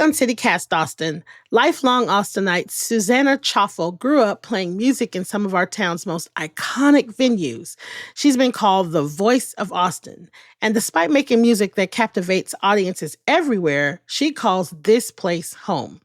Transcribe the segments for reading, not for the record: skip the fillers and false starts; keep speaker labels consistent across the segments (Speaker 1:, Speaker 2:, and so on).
Speaker 1: on CityCast Austin, lifelong Austinite Suzanna Choffel grew up playing music in some of our town's most iconic venues. She's been called the voice of Austin. And despite making music that captivates audiences everywhere, she calls this place home.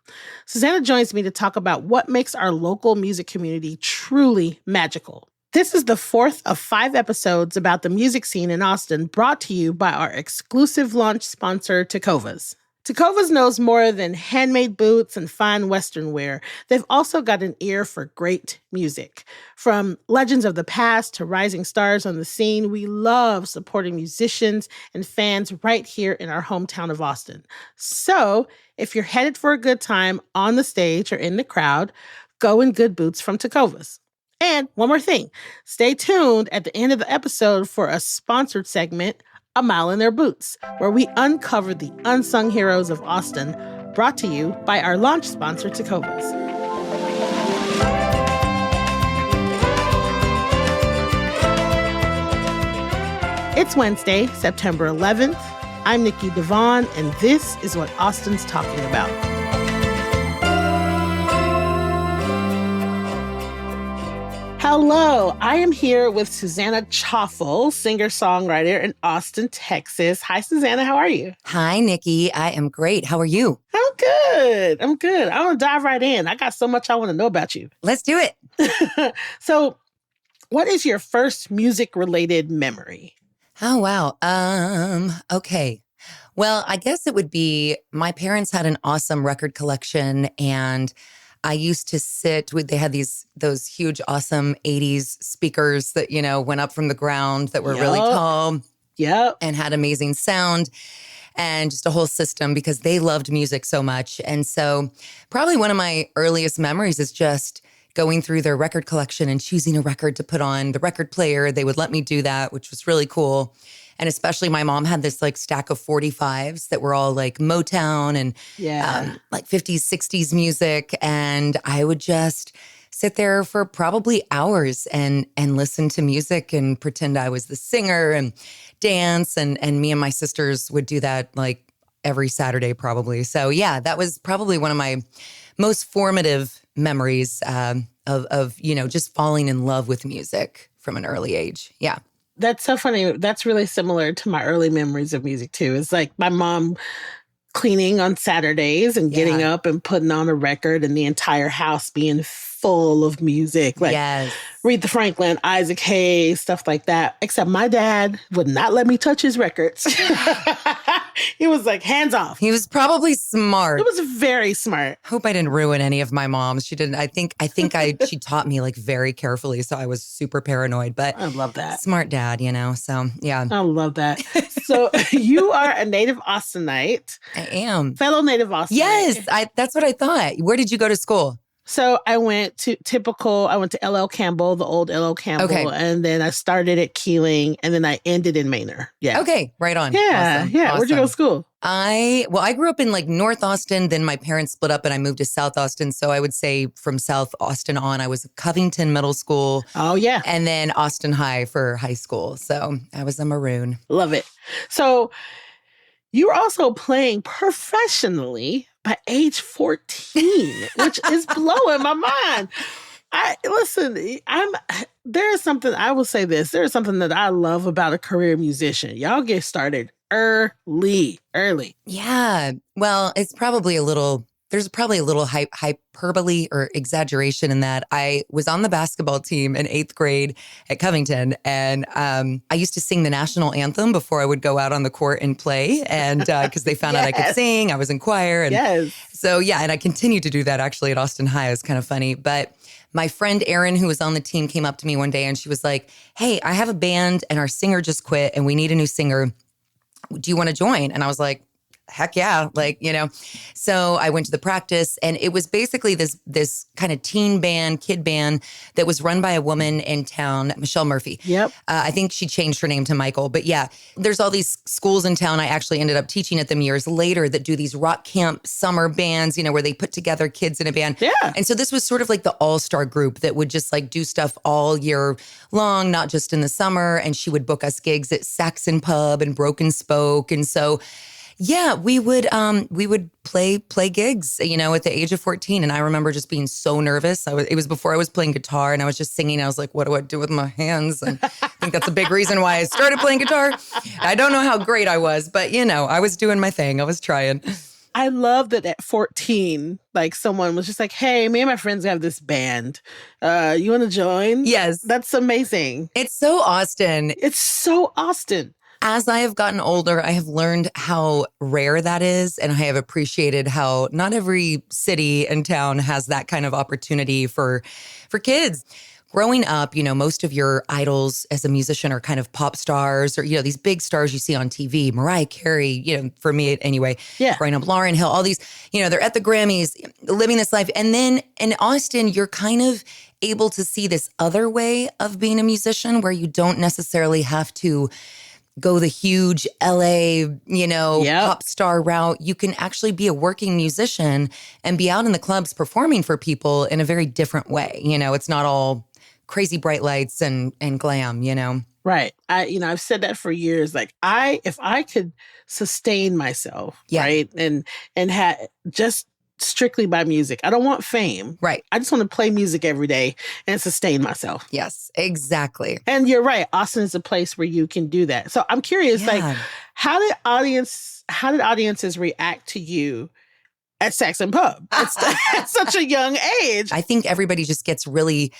Speaker 1: Suzanna joins me to talk about what makes our local music community truly magical. This is the fourth of 5 episodes about the music scene in Austin, brought to you by our exclusive launch sponsor, Tecovas. Tecovas knows more than handmade boots and fine Western wear. They've also got an ear for great music. From legends of the past to rising stars on the scene, we love supporting musicians and fans right here in our hometown of Austin. So, if you're headed for a good time on the stage or in the crowd, go in good boots from Tecovas. And one more thing, stay tuned at the end of the episode for a sponsored segment, A Mile in Their Boots, where we uncover the unsung heroes of Austin, brought to you by our launch sponsor, Tecovas. It's Wednesday, September 11th. I'm Nikki Devon, and this is what Austin's talking about. Hello, I am here with Suzanna Choffel, singer-songwriter in Austin, Texas. Hi, Suzanna. How are you?
Speaker 2: Hi, Nikki. I am great. How are you?
Speaker 1: I'm good. I want to dive right in. I got so much I want to know about you.
Speaker 2: Let's do it.
Speaker 1: So, what is your first music-related memory?
Speaker 2: Oh, wow. Okay. Well, I guess it would be my parents had an awesome record collection, and I used to sit with, they had those huge, awesome 80s speakers that, went up from the ground that were really tall.
Speaker 1: Yep.
Speaker 2: And had amazing sound and just a whole system because they loved music so much. And so probably one of my earliest memories is just going through their record collection and choosing a record to put on the record player. They would let me do that, which was really cool. And especially my mom had this stack of 45s that were all Motown and 50s, 60s music. And I would just sit there for probably hours and listen to music and pretend I was the singer and dance. And me and my sisters would do that every Saturday probably. So yeah, that was probably one of my most formative memories of just falling in love with music from an early age. Yeah.
Speaker 1: That's so funny. That's really similar to my early memories of music, too. It's like my mom cleaning on Saturdays and getting up and putting on a record and the entire house being full of music.
Speaker 2: Yes.
Speaker 1: Aretha Franklin, Isaac Hayes, stuff like that. Except my dad would not let me touch his records. He was hands off.
Speaker 2: He was probably smart.
Speaker 1: It was very smart.
Speaker 2: Hope I didn't ruin any of my mom's. She didn't. I think she taught me very carefully. So I was super paranoid, but
Speaker 1: I love that.
Speaker 2: Smart dad, so yeah.
Speaker 1: I love that. So you are a native Austinite.
Speaker 2: I am.
Speaker 1: Fellow native Austinite.
Speaker 2: Yes. That's what I thought. Where did you go to school?
Speaker 1: So I went to LL Campbell, the old LL Campbell.
Speaker 2: Okay.
Speaker 1: And then I started at Keeling and then I ended in Manor. Yeah.
Speaker 2: Okay. Right on.
Speaker 1: Yeah.
Speaker 2: Awesome.
Speaker 1: Yeah.
Speaker 2: Awesome.
Speaker 1: Where'd you go to school?
Speaker 2: I grew up in North Austin. Then my parents split up and I moved to South Austin. So I would say from South Austin on, I was Covington Middle School.
Speaker 1: Oh, yeah.
Speaker 2: And then Austin High for high school. So I was a Maroon.
Speaker 1: Love it. So you were also playing professionally by age 14, which is blowing my mind. There is something that I love about a career musician. Y'all get started early.
Speaker 2: Yeah. Well, there's probably a little hyperbole or exaggeration in that. I was on the basketball team in 8th grade at Covington, and I used to sing the national anthem before I would go out on the court and play, and because they found out I could sing, I was in choir. And so, yeah, and I continued to do that actually at Austin High. It was kind of funny. But my friend Erin, who was on the team, came up to me one day and she was like, "Hey, I have a band and our singer just quit and we need a new singer. Do you want to join?" And I was like, heck yeah. So I went to the practice and it was basically this kind of teen band, kid band that was run by a woman in town, Michelle Murphy.
Speaker 1: Yep.
Speaker 2: I think she changed her name to Michael, but yeah, there's all these schools in town. I actually ended up teaching at them years later that do these rock camp summer bands, where they put together kids in a band.
Speaker 1: Yeah.
Speaker 2: And so this was sort of the all-star group that would just do stuff all year long, not just in the summer. And she would book us gigs at Saxon Pub and Broken Spoke. And so Yeah, we would play gigs, at the age of 14. And I remember just being so nervous. It was before I was playing guitar and I was just singing. I was like, what do I do with my hands? And I think that's a big reason why I started playing guitar. I don't know how great I was, but I was doing my thing. I was trying.
Speaker 1: I love that at 14, like someone was just like, hey, me and my friends have this band. You want to join?
Speaker 2: Yes.
Speaker 1: That's amazing.
Speaker 2: It's so Austin.
Speaker 1: It's so Austin.
Speaker 2: As I have gotten older, I have learned how rare that is. And I have appreciated how not every city and town has that kind of opportunity for kids. Growing up, most of your idols as a musician are kind of pop stars or, these big stars you see on TV, Mariah Carey, for me anyway,
Speaker 1: Yeah.
Speaker 2: growing up, Lauryn Hill, all these, they're at the Grammys, living this life. And then in Austin, you're kind of able to see this other way of being a musician where you don't necessarily have to go the huge LA, pop star route. You can actually be a working musician and be out in the clubs performing for people in a very different way. It's not all crazy bright lights and glam,
Speaker 1: Right. I've said that for years. Like if I could sustain myself,
Speaker 2: Yeah.
Speaker 1: right. And just strictly by music. I don't want fame.
Speaker 2: Right.
Speaker 1: I just want to play music every day and sustain myself.
Speaker 2: Yes, exactly.
Speaker 1: And you're right. Austin is a place where you can do that. So I'm curious,
Speaker 2: Yeah.
Speaker 1: like, how did audiences react to you at Saxon Pub at such a young age?
Speaker 2: I think everybody just gets really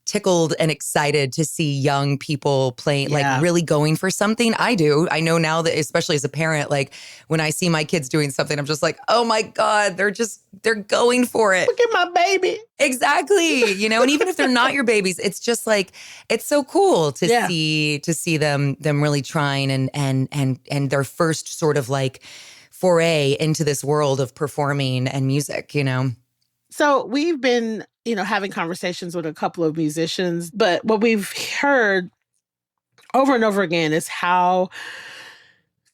Speaker 2: tickled and excited to see young people playing, like really going for something. I do. I know now that, especially as a parent, like when I see my kids doing something, I'm just like, oh my God, they're going for it.
Speaker 1: Look at my baby.
Speaker 2: Exactly. And even if they're not your babies, it's just like, it's so cool to see them really trying and their first sort of like foray into this world of performing and music,
Speaker 1: So we've been, having conversations with a couple of musicians, but what we've heard over and over again is how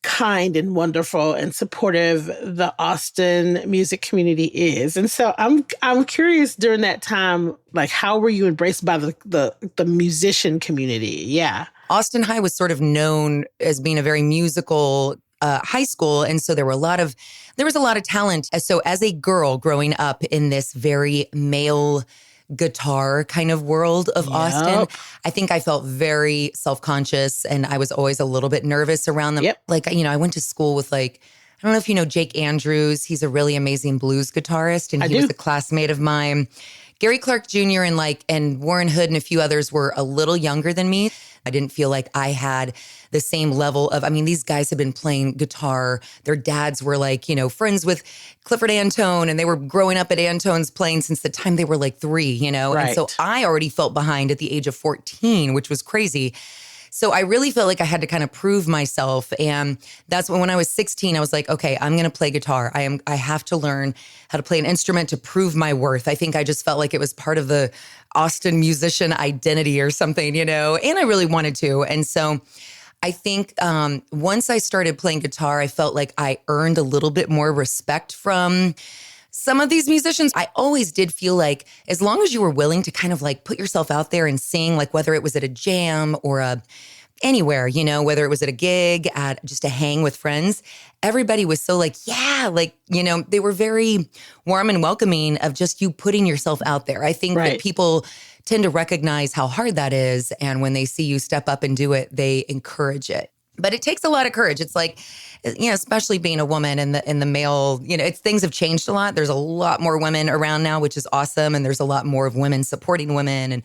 Speaker 1: kind and wonderful and supportive the Austin music community is. And so I'm curious during that time, like, how were you embraced by the musician community? Yeah.
Speaker 2: Austin High was sort of known as being a very musical high school. And so there was a lot of talent. So as a girl growing up in this very male guitar kind of world of Austin, I think I felt very self-conscious and I was always a little bit nervous around them.
Speaker 1: Yep.
Speaker 2: Like, I went to school with I don't know if you know Jake Andrews. He's a really amazing blues guitarist and he was a classmate of mine. Gary Clark Jr. and Warren Hood and a few others were a little younger than me. I didn't feel like I had the same level of, these guys had been playing guitar. Their dads were friends with Clifford Antone and they were growing up at Antone's playing since the time they were 3,
Speaker 1: Right.
Speaker 2: And so I already felt behind at the age of 14, which was crazy. So I really felt like I had to kind of prove myself. And that's when I was 16, I was like, okay, I'm going to play guitar. I have to learn how to play an instrument to prove my worth. I think I just felt like it was part of the Austin musician identity or something, and I really wanted to. And so I think once I started playing guitar, I felt like I earned a little bit more respect from some of these musicians. I always did feel like as long as you were willing to kind of put yourself out there and sing, whether it was at a jam or anywhere, whether it was at a gig, at just a hang with friends, everybody was so they were very warm and welcoming of just you putting yourself out there. I think that people tend to recognize how hard that is. And when they see you step up and do it, they encourage it. But it takes a lot of courage. It's especially being a woman in the male, things have changed a lot. There's a lot more women around now, which is awesome. And there's a lot more of women supporting women and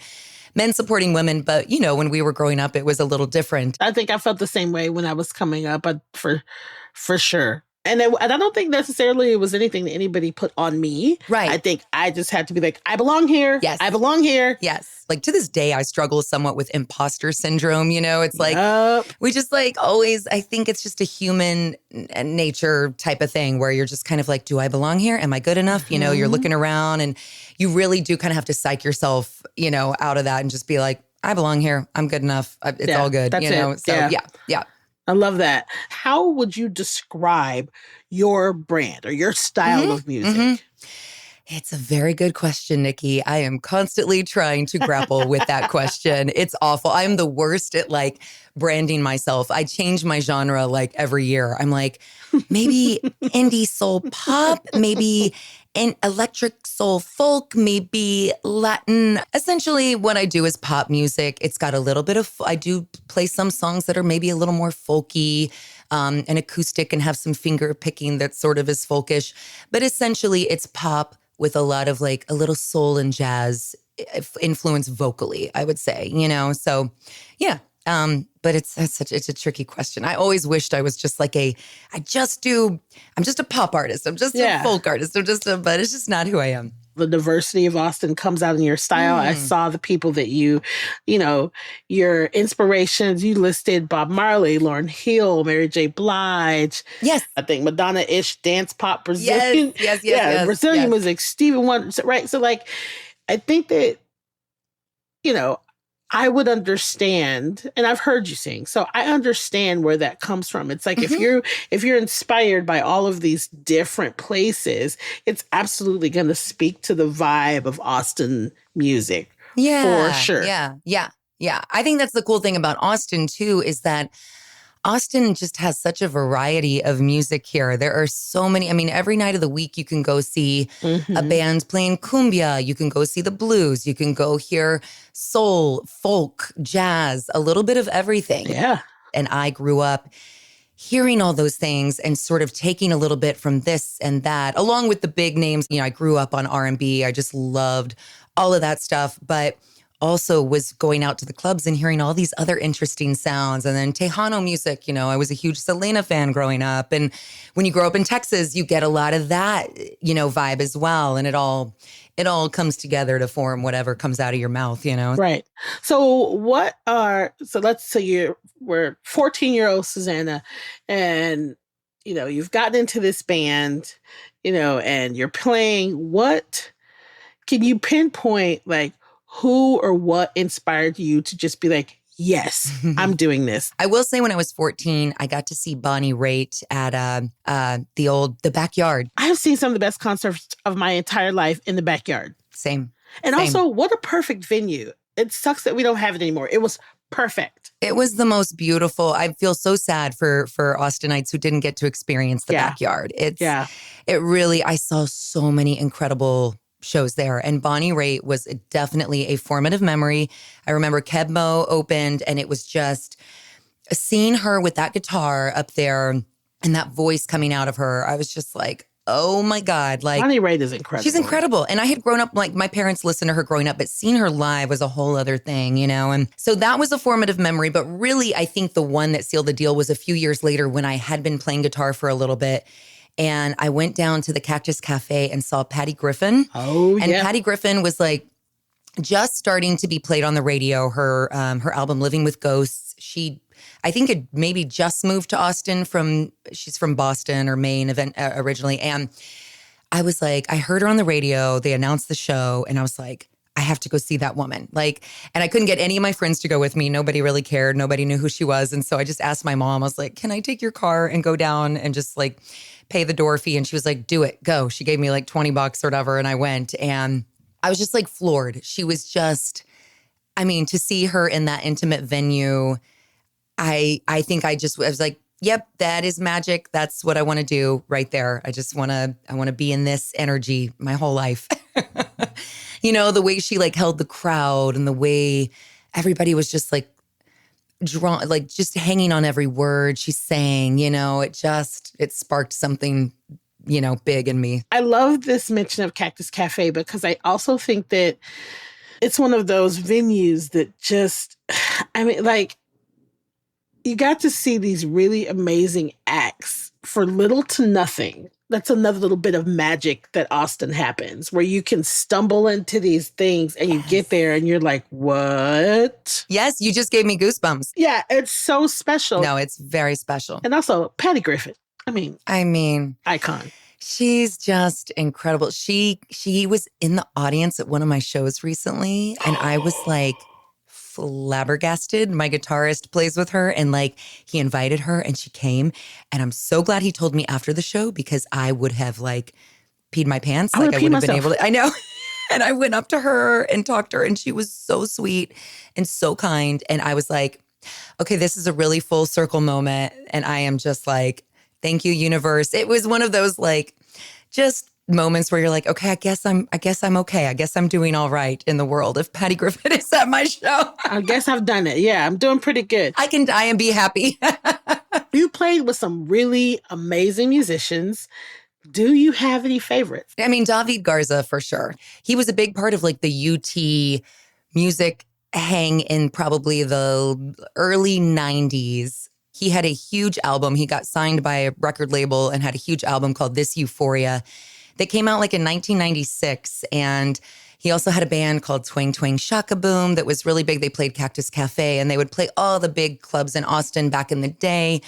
Speaker 2: men supporting women. But, when we were growing up, it was a little different.
Speaker 1: I think I felt the same way when I was coming up, for sure. And I don't think necessarily it was anything that anybody put on me.
Speaker 2: Right.
Speaker 1: I think I just had to be like, I belong here.
Speaker 2: Yes.
Speaker 1: I belong here.
Speaker 2: Yes. To this day, I struggle somewhat with imposter syndrome. It's we just always, I think it's just a human nature type of thing where you're just kind of do I belong here? Am I good enough?
Speaker 1: Mm-hmm.
Speaker 2: You're looking around and you really do kind of have to psych yourself, out of that and just be like, I belong here. I'm good enough. It's all good.
Speaker 1: That's it.
Speaker 2: So yeah.
Speaker 1: I love that. How would you describe your brand or your style of music?
Speaker 2: It's a very good question, Nikki. I am constantly trying to grapple with that question. It's awful. I'm the worst at like branding myself. I change my genre like every year. I'm like, maybe indie soul pop, maybe an electric soul folk, maybe Latin. Essentially, what I do is pop music. It's got a little bit of, I do play some songs that are maybe a little more folky, and acoustic, and have some finger picking that sort of is folkish. But essentially, it's pop with a lot of like a little soul and jazz influence vocally, I would say, you know? So yeah. But it's a tricky question. I always wished I was just like I'm just a pop artist. I'm just a folk artist. But it's just not who I am.
Speaker 1: The diversity of Austin comes out in your style. I saw the people that you know, your inspirations. You listed Bob Marley, Lauryn Hill, Mary J. Blige.
Speaker 2: Yes.
Speaker 1: I think Madonna-ish dance pop Brazilian.
Speaker 2: Yes.
Speaker 1: Brazilian music, Stevie Wonder, right? So like, I think that, you know, I would understand, and I've heard you sing, so I understand where that comes from. It's like if you're inspired by all of these different places, it's absolutely going to speak to the vibe of Austin music.
Speaker 2: Yeah,
Speaker 1: for sure.
Speaker 2: Yeah. I think that's the cool thing about Austin too, is that Austin just has such a variety of music here. There are so many. I mean, every night of the week, you can go see a band playing cumbia. You can go see the blues. You can go hear soul, folk, jazz, a little bit of everything.
Speaker 1: Yeah.
Speaker 2: And I grew up hearing all those things and sort of taking a little bit from this and that, along with the big names. You know, I grew up on R&B. I just loved all of that stuff. But also was going out to the clubs and hearing all these other interesting sounds. And then Tejano music, you know, I was a huge Selena fan growing up. And when you grow up in Texas, you get a lot of that, you know, vibe as well. And it all comes together to form whatever comes out of your mouth, you know?
Speaker 1: Right. So let's say we're 14-year-old Suzanna, and, you know, you've gotten into this band, you know, and you're playing. What can you pinpoint, like, who or what inspired you to just be like, yes, I'm doing this?
Speaker 2: I will say when I was 14, I got to see Bonnie Raitt at the Backyard.
Speaker 1: I have seen some of the best concerts of my entire life in the Backyard.
Speaker 2: Same.
Speaker 1: Also, what a perfect venue. It sucks that we don't have it anymore. It was perfect.
Speaker 2: It was the most beautiful. I feel so sad for Austinites who didn't get to experience the Backyard. It really, I saw so many incredible shows there. And Bonnie Raitt was definitely a formative memory. I remember Kebmo opened, and it was just seeing her with that guitar up there and that voice coming out of her. I was just like, oh my God. Like,
Speaker 1: Bonnie Raitt is incredible.
Speaker 2: She's incredible. And I had grown up, like my parents listened to her growing up, but seeing her live was a whole other thing, you know? And so that was a formative memory. But really, I think the one that sealed the deal was a few years later when I had been playing guitar for a little bit. And I went down to the Cactus Cafe and saw Patty Griffin.
Speaker 1: Oh,
Speaker 2: and Patty Griffin was like just starting to be played on the radio. Her album Living with Ghosts. She, I think, had maybe just moved to Austin she's from Boston or Maine originally. And I was like, I heard her on the radio. They announced the show, and I was like, I have to go see that woman. Like, and I couldn't get any of my friends to go with me. Nobody really cared. Nobody knew who she was. And so I just asked my mom, I was like, can I take your car and go down and just like pay the door fee? And she was like, do it, go. She gave me like $20 or whatever. And I went, and I was just like floored. She was just, I mean, to see her in that intimate venue, I think I was like, yep, that is magic. That's what I want to do right there. I want to be in this energy my whole life. You know, the way she like held the crowd and the way everybody was just like drawn, like just hanging on every word she sang, you know, it sparked something, you know, big in me.
Speaker 1: I love this mention of Cactus Cafe because I also think that it's one of those venues that just, I mean, like, you got to see these really amazing acts for little to nothing. That's another little bit of magic that Austin happens, where you can stumble into these things and you get there and you're like, what?
Speaker 2: Yes, you just gave me goosebumps.
Speaker 1: Yeah, it's so special.
Speaker 2: No, it's very special.
Speaker 1: And also Patty Griffin. I mean, icon.
Speaker 2: She's just incredible. She was in the audience at one of my shows recently, and I was like flabbergasted. My guitarist plays with her, and like he invited her and she came, and I'm so glad he told me after the show, because I would have like peed my pants.
Speaker 1: I
Speaker 2: Like
Speaker 1: would
Speaker 2: I
Speaker 1: pee
Speaker 2: wouldn't have been
Speaker 1: myself.
Speaker 2: able to, I know. And I went up to her and talked to her and she was so sweet and so kind. And I was like, okay, this is a really full circle moment. And I am just like, thank you, universe. It was one of those like just moments where you're like, okay, I guess I'm okay. I guess I'm doing all right in the world. If Patty Griffin is at my show,
Speaker 1: I guess I've done it. Yeah, I'm doing pretty good.
Speaker 2: I can die and be happy.
Speaker 1: You played with some really amazing musicians. Do you have any favorites?
Speaker 2: I mean, David Garza for sure. He was a big part of like the UT music hang in probably the early 90s. He had a huge album. He got signed by a record label and had a huge album called This Euphoria that came out like in 1996. And he also had a band called Twang Twang Shaka Boom that was really big. They played Cactus Cafe and they would play all the big clubs in Austin back in the day.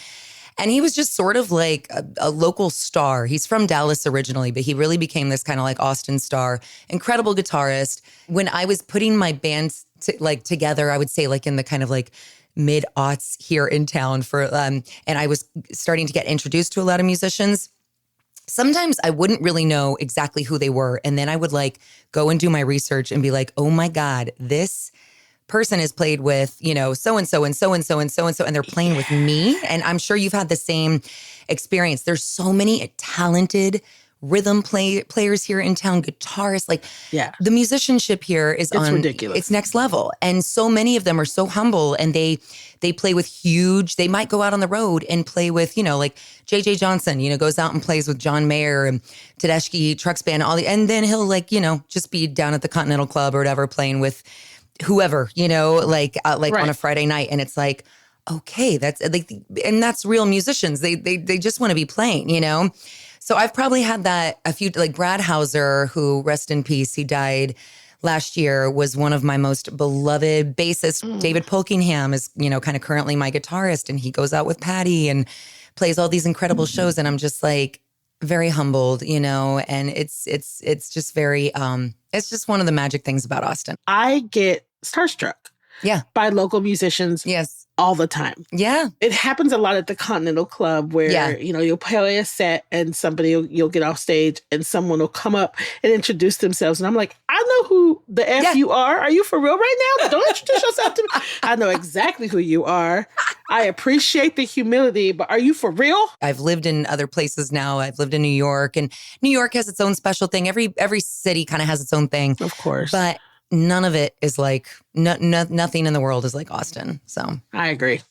Speaker 2: And he was just sort of like a local star. He's from Dallas originally, but he really became this kind of like Austin star. Incredible guitarist. When I was putting my band together, I would say like in the kind of like mid-aughts here in town and I was starting to get introduced to a lot of musicians. Sometimes I wouldn't really know exactly who they were. And then I would like go and do my research and be like, oh my God, this person is played with, you know, so-and-so and so-and-so and so-and-so, and they're playing with me. And I'm sure you've had the same experience. There's so many talented rhythm players here in town, guitarists. Like the musicianship here is
Speaker 1: ridiculous.
Speaker 2: It's next level. And so many of them are so humble and they play with they might go out on the road and play with, you know, like J.J. Johnson, you know, goes out and plays with John Mayer and Tedeschi Trucks Band, and then he'll like, you know, just be down at the Continental Club or whatever playing with whoever, you know, like right. On a Friday night. And it's like, okay, that's like, and that's real musicians. They just want to be playing, you know? So I've probably had that a few, like Brad Hauser, who rest in peace, he died last year, was one of my most beloved bassists. David Polkingham is, you know, kind of currently my guitarist, and he goes out with Patty and plays all these incredible shows. And I'm just like very humbled, you know, and it's just very, it's just one of the magic things about Austin.
Speaker 1: I get starstruck by local musicians all the time.
Speaker 2: Yeah.
Speaker 1: It happens a lot at the Continental Club where, you know, you'll play a set and you'll get off stage and someone will come up and introduce themselves. And I'm like, I know who the F you are. Are you for real right now? Don't introduce yourself to me. I know exactly who you are. I appreciate the humility, but are you for real?
Speaker 2: I've lived in other places now. I've lived in New York, and New York has its own special thing. Every city kind of has its own thing.
Speaker 1: Of course.
Speaker 2: But none of it is like, nothing in the world is like Austin. So
Speaker 1: I agree.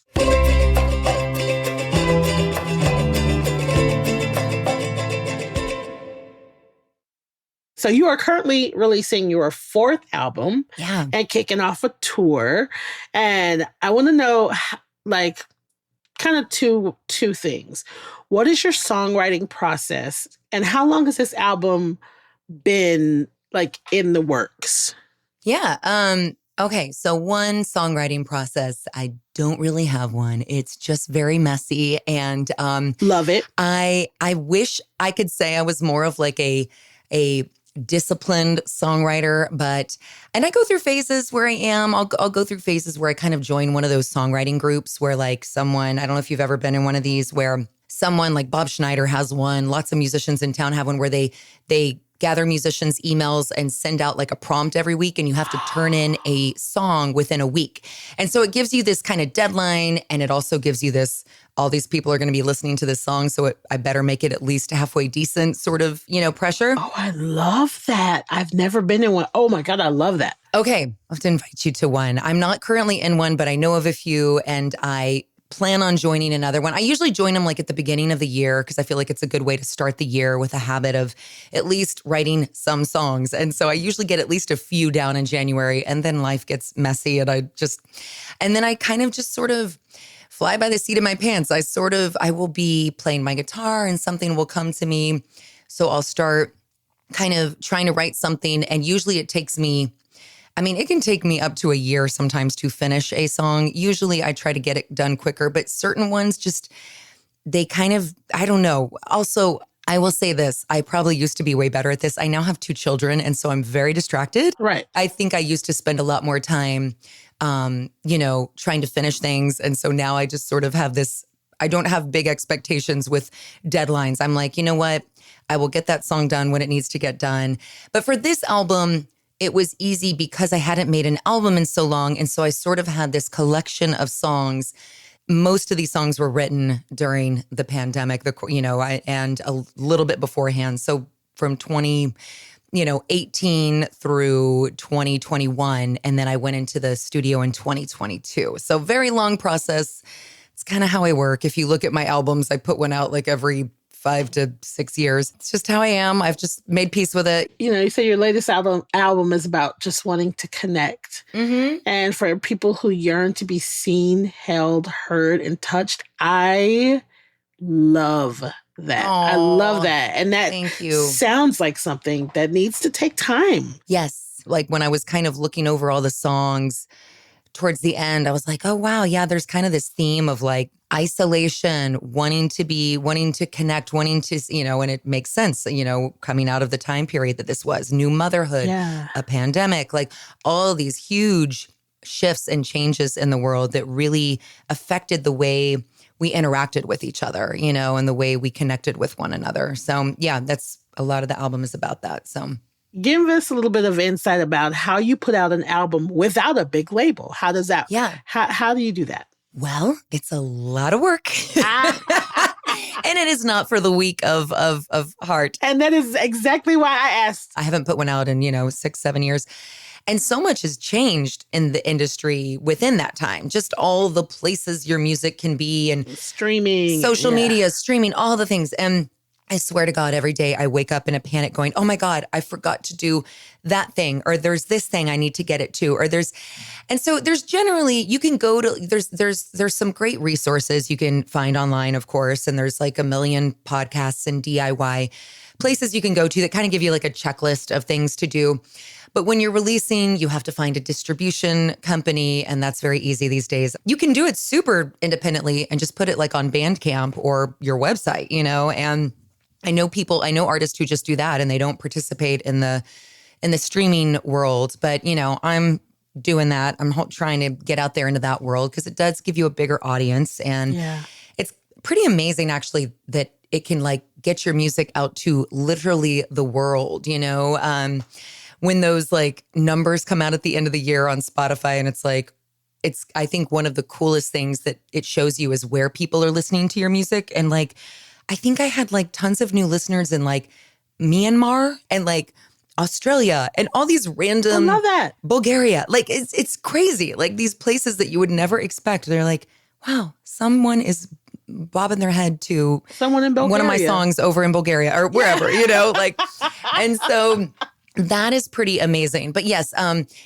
Speaker 1: So you are currently releasing your 4th album and kicking off a tour. And I want to know, like, kind of two things. What is your songwriting process? And how long has this album been, like, in the works?
Speaker 2: Yeah. Okay. So one songwriting process, I don't really have one. It's just very messy and
Speaker 1: love it.
Speaker 2: I wish I could say I was more of like a disciplined songwriter, and I go through phases where I am. I'll go through phases where I kind of join one of those songwriting groups where like someone, I don't know if you've ever been in one of these where someone like Bob Schneider has one, lots of musicians in town have one where they gather musicians' emails and send out like a prompt every week, and you have to turn in a song within a week. And so it gives you this kind of deadline, and it also gives you this, all these people are going to be listening to this song, so I better make it at least halfway decent sort of, you know, pressure.
Speaker 1: Oh, I love that. I've never been in one. Oh my God, I love that.
Speaker 2: Okay, I'll have to invite you to one. I'm not currently in one, but I know of a few, and I plan on joining another one. I usually join them like at the beginning of the year because I feel like it's a good way to start the year with a habit of at least writing some songs. And so I usually get at least a few down in January, and then life gets messy and then I kind of just sort of fly by the seat of my pants. I will be playing my guitar and something will come to me. So I'll start kind of trying to write something, and usually it takes me, I mean, it can take me up to a year sometimes to finish a song. Usually I try to get it done quicker, but certain ones just, they kind of, I don't know. Also, I will say this, I probably used to be way better at this. I now have 2 children, and so I'm very distracted.
Speaker 1: Right.
Speaker 2: I think I used to spend a lot more time, you know, trying to finish things. And so now I just sort of have this, I don't have big expectations with deadlines. I'm like, you know what? I will get that song done when it needs to get done. But for this album, it was easy because I hadn't made an album in so long. And so I sort of had this collection of songs. Most of these songs were written during the pandemic, and a little bit beforehand. So from 18 through 2021. And then I went into the studio in 2022. So very long process. It's kind of how I work. If you look at my albums, I put one out like every 5 to 6 years. It's just how I am. I've just made peace with it.
Speaker 1: You say your latest album is about just wanting to connect.
Speaker 2: Mm-hmm.
Speaker 1: And for people who yearn to be seen, held, heard, and touched, I love that.
Speaker 2: Aww,
Speaker 1: I love that. And that
Speaker 2: thank you.
Speaker 1: Sounds like something that needs to take time.
Speaker 2: Yes. Like when I was kind of looking over all the songs towards the end, I was like, oh, wow. Yeah, there's kind of this theme of like isolation, wanting to connect, wanting to, and it makes sense, coming out of the time period that this was new motherhood, a pandemic, like all these huge shifts and changes in the world that really affected the way we interacted with each other, and the way we connected with one another. So yeah, that's a lot of the album is about that. So
Speaker 1: give us a little bit of insight about how you put out an album without a big label. How does that?
Speaker 2: Yeah.
Speaker 1: How do you do that?
Speaker 2: Well, it's a lot of work. And it is not for the weak of heart.
Speaker 1: And that is exactly why I asked.
Speaker 2: I haven't put one out in, 6-7 years. And so much has changed in the industry within that time. Just all the places your music can be and
Speaker 1: streaming,
Speaker 2: social media, streaming, all the things. And I swear to God, every day I wake up in a panic going, oh my God, I forgot to do that thing, or there's this thing I need to get it to, and so there's generally, you can go to, there's some great resources you can find online, of course. And there's like a million podcasts and DIY places you can go to that kind of give you like a checklist of things to do. But when you're releasing, you have to find a distribution company, and that's very easy these days. You can do it super independently and just put it like on Bandcamp or your website, and I know artists who just do that and they don't participate in the streaming world. But, I'm doing that. I'm trying to get out there into that world because it does give you a bigger audience. And it's pretty amazing, actually, that it can like get your music out to literally the world, when those like numbers come out at the end of the year on Spotify, and I think one of the coolest things that it shows you is where people are listening to your music. And like, I think I had like tons of new listeners in like Myanmar and like Australia and all these random,
Speaker 1: I love that.
Speaker 2: Bulgaria. Like it's crazy. Like these places that you would never expect. They're like, wow, someone is bobbing their head to
Speaker 1: someone in Bulgaria,
Speaker 2: one of my songs over in Bulgaria or wherever, like, and so that is pretty amazing. But yes,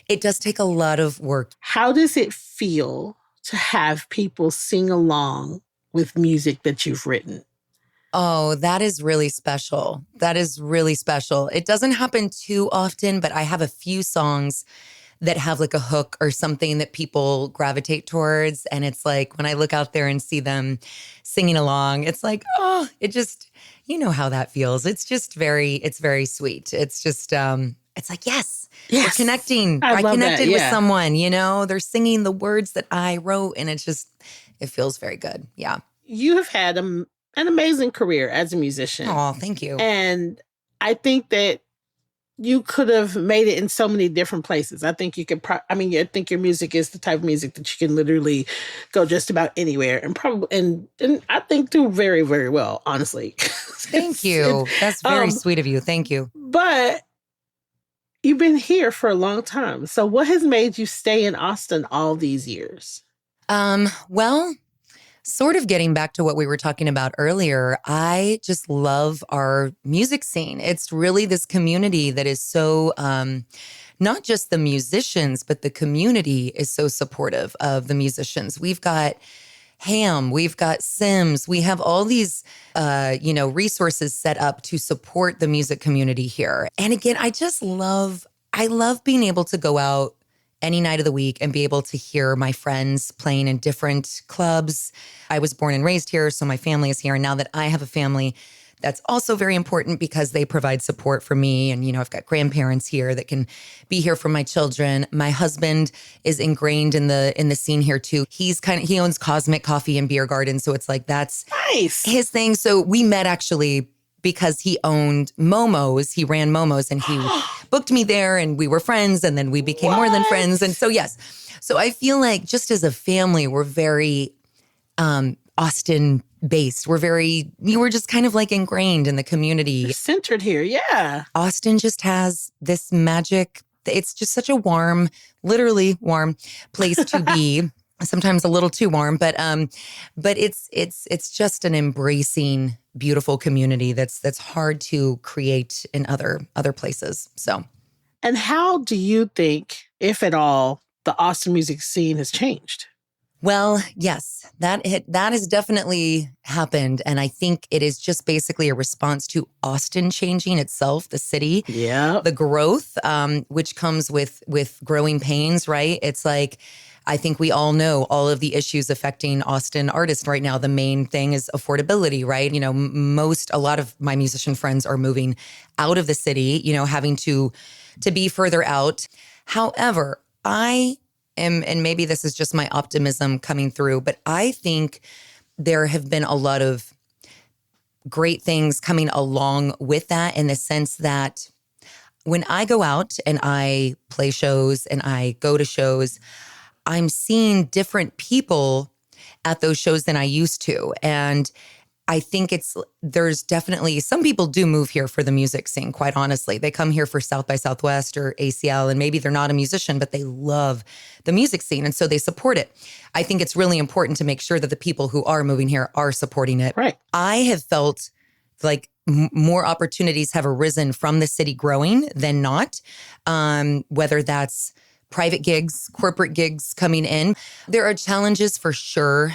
Speaker 2: it does take a lot of work.
Speaker 1: How does it feel to have people sing along with music that you've written?
Speaker 2: Oh, that is really special. That is really special. It doesn't happen too often, but I have a few songs that have like a hook or something that people gravitate towards. And it's like, when I look out there and see them singing along, it's like, oh, it just, how that feels. It's just it's very sweet. It's just, it's like, yes, we're connecting. I connected with someone, they're singing the words that I wrote, and it feels very good. Yeah.
Speaker 1: You have had an amazing career as a musician.
Speaker 2: Oh, thank you.
Speaker 1: And I think that you could have made it in so many different places. I think you could, I think your music is the type of music that you can literally go just about anywhere and probably, and I think do very, very well, honestly.
Speaker 2: Thank you. That's very sweet of you. Thank you.
Speaker 1: But you've been here for a long time. So what has made you stay in Austin all these years?
Speaker 2: Well, sort of getting back to what we were talking about earlier, I just love our music scene. It's really this community that is so, not just the musicians, but the community is so supportive of the musicians. We've got Ham, we've got Sims, we have all these, resources set up to support the music community here. And again, I love being able to go out any night of the week and be able to hear my friends playing in different clubs. I was born and raised here, so my family is here. And now that I have a family, That's also very important because they provide support for me. And, I've got grandparents here that can be here for my children. My husband is ingrained in the scene here too. He owns Cosmic Coffee and Beer Garden. So it's like, that's
Speaker 1: Nice.
Speaker 2: his thing. So we met actually because he owned Momo's. He ran Momo's and he booked me there and we were friends and then we became more than friends. And so, yes. So I feel like just as a family, we're very Austin based. You were just kind of like ingrained in the community.
Speaker 1: You're centered here. Yeah.
Speaker 2: Austin just has this magic. It's just such a warm, literally warm place to be. Sometimes a little too warm, but it's just an embracing, beautiful community that's hard to create in other places. So,
Speaker 1: and how do you think, if at all, the Austin music scene has changed?
Speaker 2: Well, yes, that has definitely happened. And I think it is just basically a response to Austin changing itself, the city, the growth, which comes with growing pains, right? It's like, I think we all know all of the issues affecting Austin artists right now. The main thing is affordability, right? A lot of my musician friends are moving out of the city, having to be further out. However, and maybe this is just my optimism coming through, but I think there have been a lot of great things coming along with that in the sense that when I go out and I play shows and I go to shows, I'm seeing different people at those shows than I used to. And I think there's definitely, some people do move here for the music scene, quite honestly. They come here for South by Southwest or ACL, and maybe they're not a musician, but they love the music scene. And so they support it. I think it's really important to make sure that the people who are moving here are supporting it.
Speaker 1: Right.
Speaker 2: I have felt like more opportunities have arisen from the city growing than not, whether that's private gigs, corporate gigs coming in. There are challenges for sure.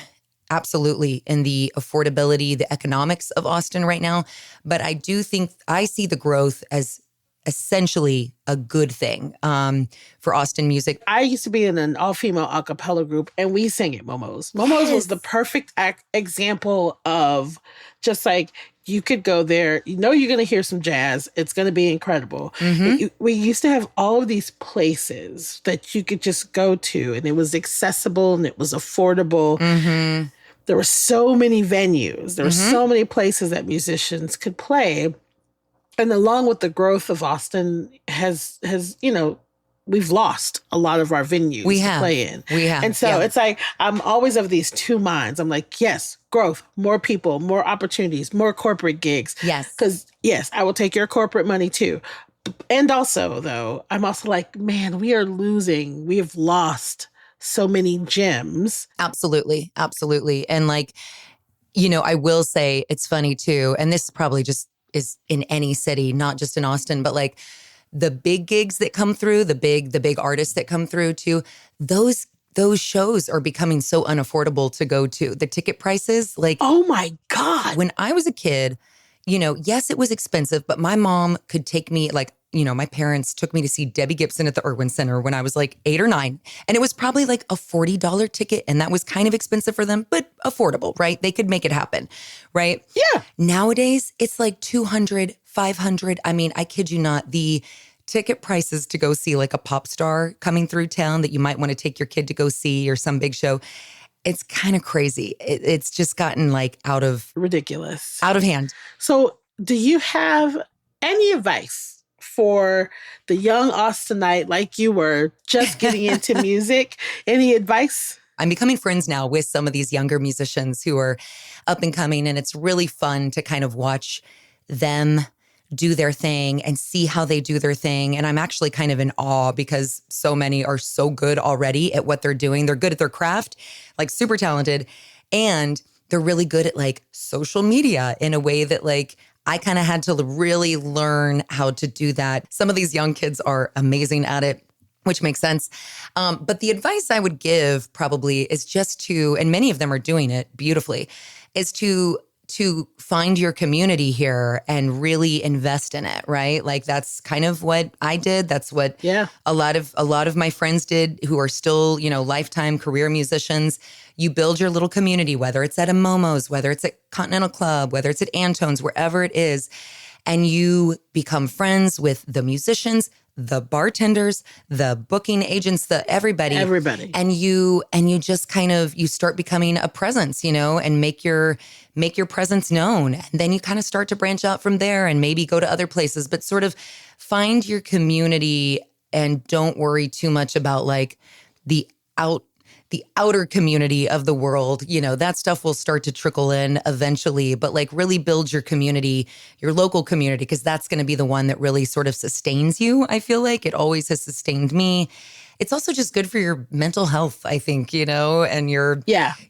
Speaker 2: Absolutely. In the affordability, the economics of Austin right now. But I do think I see the growth as essentially a good thing for Austin music.
Speaker 1: I used to be in an all-female a cappella group and we sang at Momo's. Momo's was the perfect example of just like, you could go there, you're going to hear some jazz. It's going to be incredible. We used to have all of these places that you could just go to and it was accessible and it was affordable. There were so many venues. There were so many places that musicians could play. And along with the growth of Austin has we've lost a lot of our venues to play in.
Speaker 2: We have.
Speaker 1: And so it's like, I'm always of these two minds. I'm like, yes, growth, more people, more opportunities, more corporate gigs.
Speaker 2: Yes.
Speaker 1: Because yes, I will take your corporate money too. And also though, I'm also like, man, we have lost so many gems.
Speaker 2: Absolutely. Absolutely. And I will say it's funny too. And this probably just is in any city, not just in Austin, but the big gigs that come through, the big artists that come through too, those shows are becoming so unaffordable to go to. The ticket prices,
Speaker 1: oh my God.
Speaker 2: When I was a kid, yes, it was expensive, but my mom could take me my parents took me to see Debbie Gibson at the Irwin Center when I was 8 or 9. And it was probably a $40 ticket. And that was kind of expensive for them, but affordable, right? They could make it happen, right?
Speaker 1: Yeah.
Speaker 2: Nowadays, it's $200, $500. I mean, I kid you not, the ticket prices to go see a pop star coming through town that you might want to take your kid to go see or some big show. It's kind of crazy. It's just gotten
Speaker 1: ridiculous,
Speaker 2: out of hand.
Speaker 1: So do you have any advice for the young Austinite like you were just getting into music? Any advice?
Speaker 2: I'm becoming friends now with some of these younger musicians who are up and coming, and it's really fun to kind of watch them do their thing and see how they do their thing. And I'm actually kind of in awe because so many are so good already at what they're doing. They're good at their craft, super talented, and they're really good at social media in a way that I kind of had to really learn how to do that. Some of these young kids are amazing at it, which makes sense. But the advice I would give probably is just to, and many of them are doing it beautifully, is to to find your community here and really invest in it, right? Like that's kind of what I did. That's what
Speaker 1: Yeah.
Speaker 2: a lot of my friends did who are still, lifetime career musicians. You build your little community, whether it's at a Momo's, whether it's at Continental Club, whether it's at Antone's, wherever it is, and you become friends with the musicians, the bartenders, the booking agents, the everybody.
Speaker 1: Everybody.
Speaker 2: And you just kind of you start becoming a presence, and make your presence known. And then you kind of start to branch out from there and maybe go to other places, but sort of find your community and don't worry too much about like the outer community of the world. That stuff will start to trickle in eventually, but like really build your community, your local community, because that's going to be the one that really sort of sustains you. I feel like it always has sustained me. It's also just good for your mental health, I think, and you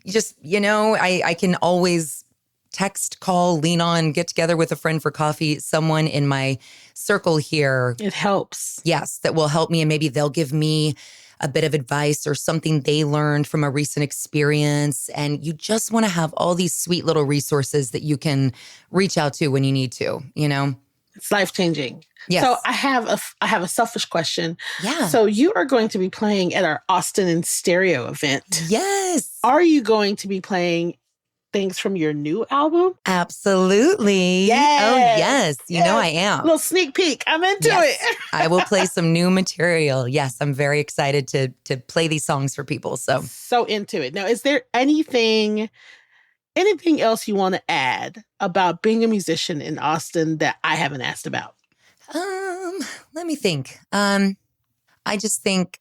Speaker 2: just, I can always text, call, lean on, get together with a friend for coffee, someone in my circle here.
Speaker 1: It helps.
Speaker 2: Yes, that will help me. And maybe they'll give me a bit of advice or something they learned from a recent experience. And you just want to have all these sweet little resources that you can reach out to when you need to,
Speaker 1: It's life-changing.
Speaker 2: Yes.
Speaker 1: So I have a selfish question.
Speaker 2: Yeah.
Speaker 1: So you are going to be playing at our Austin in Stereo event.
Speaker 2: Yes.
Speaker 1: Are you going to be playing things from your new album?
Speaker 2: Absolutely.
Speaker 1: Yes.
Speaker 2: Oh, yes. You know I
Speaker 1: A
Speaker 2: am.
Speaker 1: little sneak peek. I'm into it.
Speaker 2: I will play some new material. Yes, I'm very excited to play these songs for people.
Speaker 1: So into it. Now, is there anything else you want to add about being a musician in Austin that I haven't asked about?
Speaker 2: Let me think. I just think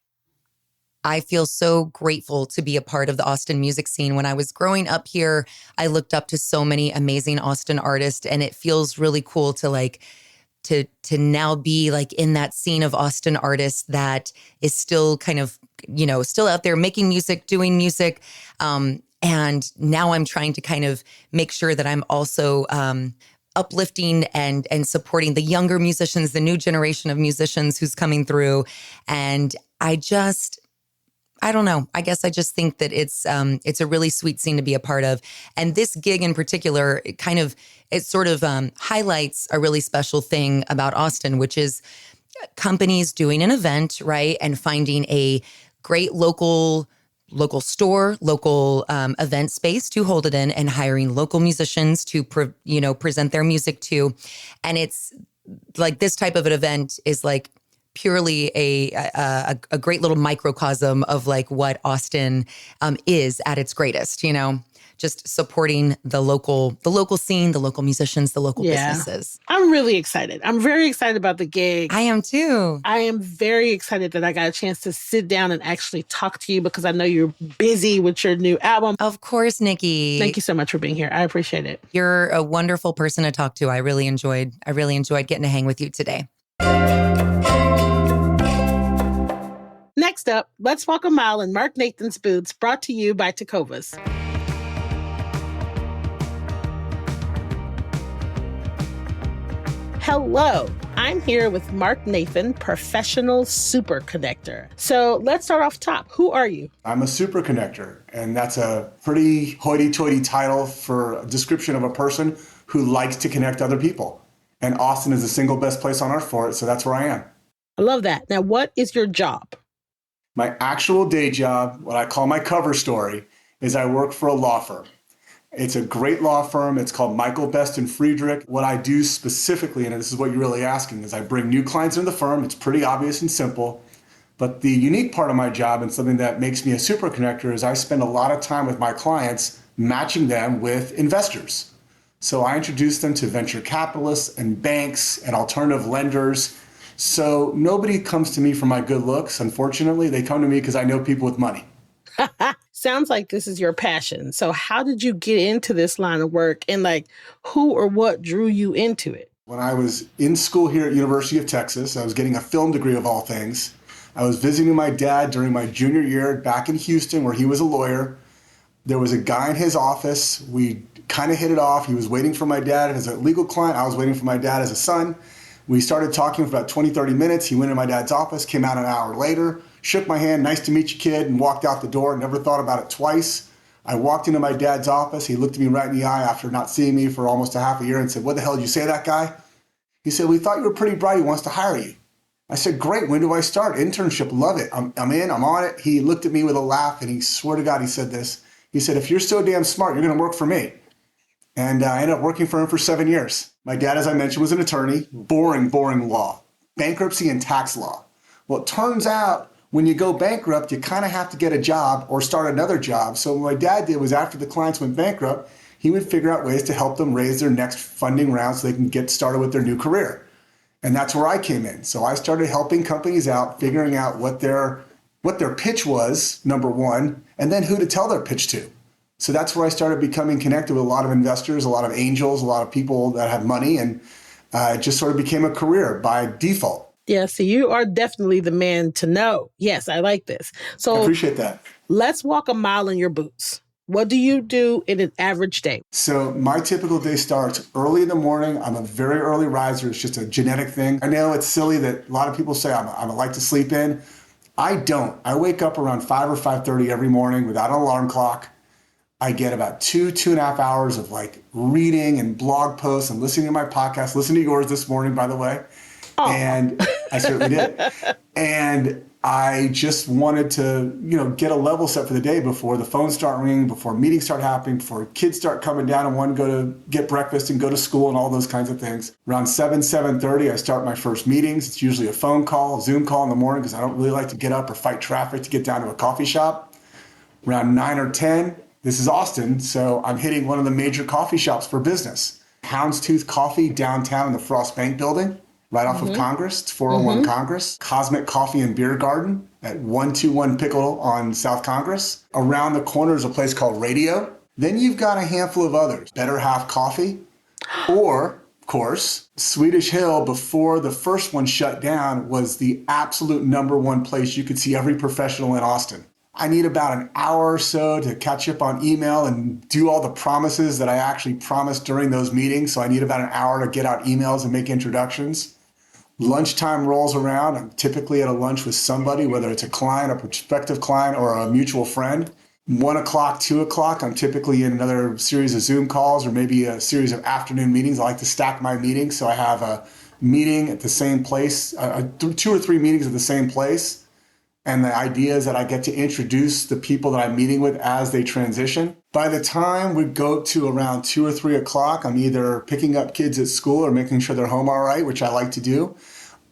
Speaker 2: I feel so grateful to be a part of the Austin music scene. When I was growing up here, I looked up to so many amazing Austin artists, and it feels really cool to like to now be like in that scene of Austin artists that is still kind of, still out there making music, doing music. And now I'm trying to kind of make sure that I'm also uplifting and supporting the younger musicians, the new generation of musicians who's coming through. And I don't know. I guess I just think that it's a really sweet scene to be a part of. And this gig in particular, it sort of highlights a really special thing about Austin, which is companies doing an event, right? And finding a great local store, local event space to hold it in, and hiring local musicians to present their music to. And it's like this type of an event is like purely a great little microcosm of like what Austin is at its greatest, just supporting the local scene, the local musicians, the local businesses.
Speaker 1: I'm really excited. I'm very excited about the gig.
Speaker 2: I am too.
Speaker 1: I am very excited that I got a chance to sit down and actually talk to you because I know you're busy with your new album.
Speaker 2: Of course, Nikki.
Speaker 1: Thank you so much for being here. I appreciate it.
Speaker 2: You're a wonderful person to talk to. I really enjoyed getting to hang with you today.
Speaker 1: Next up, Let's Walk a Mile in Mark Nathan's Boots, brought to you by Tecovas. Hello, I'm here with Mark Nathan, professional super connector. So let's start off top. Who are you?
Speaker 3: I'm a super connector, and that's a pretty hoity-toity title for a description of a person who likes to connect other people. And Austin is the single best place on earth for it, so that's where I am.
Speaker 1: I love that. Now, what is your job?
Speaker 3: My actual day job, what I call my cover story, is I work for a law firm. It's a great law firm. It's called Michael Best and Friedrich. What I do specifically, and this is what you're really asking, is I bring new clients into the firm. It's pretty obvious and simple. But the unique part of my job, and something that makes me a super connector, is I spend a lot of time with my clients matching them with investors. So I introduce them to venture capitalists and banks and alternative lenders. So nobody comes to me for my good looks. Unfortunately, they come to me because I know people with money.
Speaker 1: Sounds like this is your passion. So how did you get into this line of work, and like who or what drew you into it?
Speaker 3: When I was in school here at University of Texas, I was getting a film degree of all things. I was visiting my dad during my junior year back in Houston, where he was a lawyer. There was a guy in his office. We kind of hit it off. He was waiting for my dad as a legal client. I was waiting for my dad as a son. We started talking for about 20, 30 minutes. He went in my dad's office, came out an hour later, shook my hand, nice to meet you, kid, and walked out the door. Never thought about it twice. I walked into my dad's office. He looked at me right in the eye after not seeing me for almost a half a year and said, "What the hell did you say to that guy?" He said, "We thought you were pretty bright. He wants to hire you." I said, "Great. When do I start?" "Internship. Love it. I'm in. I'm on it." He looked at me with a laugh and he swore to God, he said this. He said, "If you're so damn smart, you're going to work for me." And I ended up working for him for 7 years. My dad, as I mentioned, was an attorney. Boring law. Bankruptcy and tax law. Well, it turns out when you go bankrupt, you kind of have to get a job or start another job. So what my dad did was after the clients went bankrupt, he would figure out ways to help them raise their next funding round so they can get started with their new career. And that's where I came in. So I started helping companies out, figuring out what their pitch was, number one, and then who to tell their pitch to. So that's where I started becoming connected with a lot of investors, a lot of angels, a lot of people that had money, and it just sort of became a career by default.
Speaker 1: Yeah, so you are definitely the man to know. Yes, I like this. So
Speaker 3: I appreciate that.
Speaker 1: Let's walk a mile in your boots. What do you do in an average day?
Speaker 3: So my typical day starts early in the morning. I'm a very early riser. It's just a genetic thing. I know it's silly that a lot of people say I like to sleep in. I don't. I wake up around 5 or 5:30 every morning without an alarm clock. I get about 2.5 hours of like reading and blog posts and listening to my podcast, listening to yours this morning, by the way.
Speaker 1: Oh.
Speaker 3: And I certainly did. And I just wanted to, get a level set for the day before the phones start ringing, before meetings start happening, before kids start coming down and want to go to get breakfast and go to school and all those kinds of things. Around 7:30, I start my first meetings. It's usually a phone call, Zoom call in the morning because I don't really like to get up or fight traffic to get down to a coffee shop. Around 9 or 10, this is Austin, so I'm hitting one of the major coffee shops for business. Houndstooth Coffee downtown in the Frost Bank building, right off of Congress. It's 401 Congress. Cosmic Coffee and Beer Garden at 121 Pickle on South Congress. Around the corner is a place called Radio. Then you've got a handful of others. Better Half Coffee, or, of course, Swedish Hill, before the first one shut down, was the absolute number one place you could see every professional in Austin. I need about an hour or so to catch up on email and do all the promises that I actually promised during those meetings. So I need about an hour to get out emails and make introductions. Lunchtime rolls around. I'm typically at a lunch with somebody, whether it's a client, a prospective client, or a mutual friend. 1 o'clock, 2 o'clock, I'm typically in another series of Zoom calls or maybe a series of afternoon meetings. I like to stack my meetings. So I have a meeting at the same place, 2 or 3 meetings at the same place. And the idea is that I get to introduce the people that I'm meeting with as they transition. By the time we go to around 2 or 3 o'clock, I'm either picking up kids at school or making sure they're home all right, which I like to do.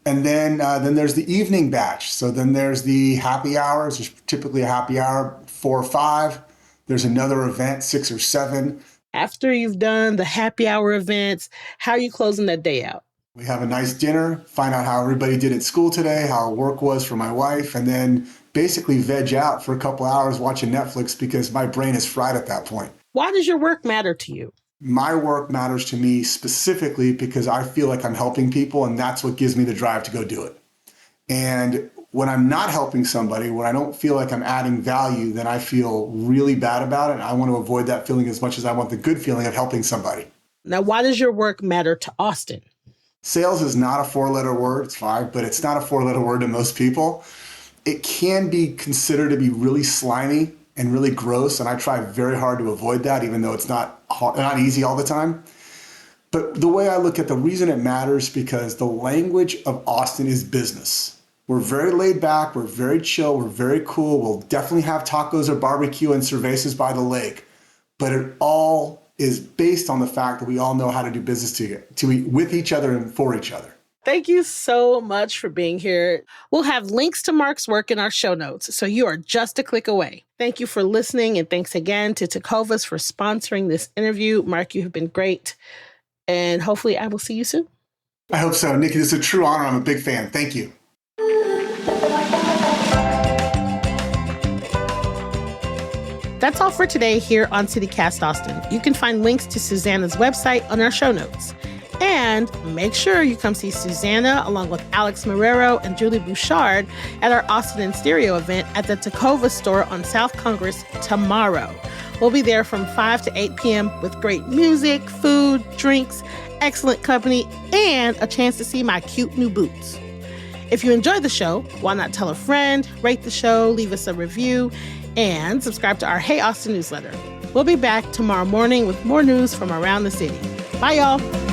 Speaker 3: And then there's the evening batch. So then there's the happy hours. There's typically a happy hour, 4 or 5. There's another event, 6 or 7.
Speaker 1: After you've done the happy hour events, how are you closing that day out?
Speaker 3: We have a nice dinner, find out how everybody did at school today, how work was for my wife, and then basically veg out for a couple hours watching Netflix because my brain is fried at that point.
Speaker 1: Why does your work matter to you?
Speaker 3: My work matters to me specifically because I feel like I'm helping people, and that's what gives me the drive to go do it. And when I'm not helping somebody, when I don't feel like I'm adding value, then I feel really bad about it. And I want to avoid that feeling as much as I want the good feeling of helping somebody.
Speaker 1: Now, why does your work matter to Austin?
Speaker 3: Sales is not a 4-letter word, it's 5, but it's not a 4-letter word to most people. It can be considered to be really slimy and really gross, and I try very hard to avoid that, even though it's not easy all the time. But the way I look at the reason it matters because the language of Austin is business. We're very laid back, we're very chill, we're very cool. We'll definitely have tacos or barbecue and cervezas by the lake, but it all is based on the fact that we all know how to do business with each other and for each other.
Speaker 1: Thank you so much for being here. We'll have links to Mark's work in our show notes, so you are just a click away. Thank you for listening, and thanks again to Tecovas for sponsoring this interview. Mark, you have been great, and hopefully I will see you soon.
Speaker 3: I hope so. Nikki, this is a true honor. I'm a big fan. Thank you.
Speaker 1: That's all for today here on CityCast Austin. You can find links to Suzanna's website on our show notes. And make sure you come see Suzanna along with Alex Marrero and Julie Bouchard at our Austin in Stereo event at the Tecovas store on South Congress tomorrow. We'll be there from 5 to 8 p.m. with great music, food, drinks, excellent company, and a chance to see my cute new boots. If you enjoyed the show, why not tell a friend, rate the show, leave us a review, And subscribe to our Hey Austin newsletter. We'll be back tomorrow morning with more news from around the city. Bye, y'all.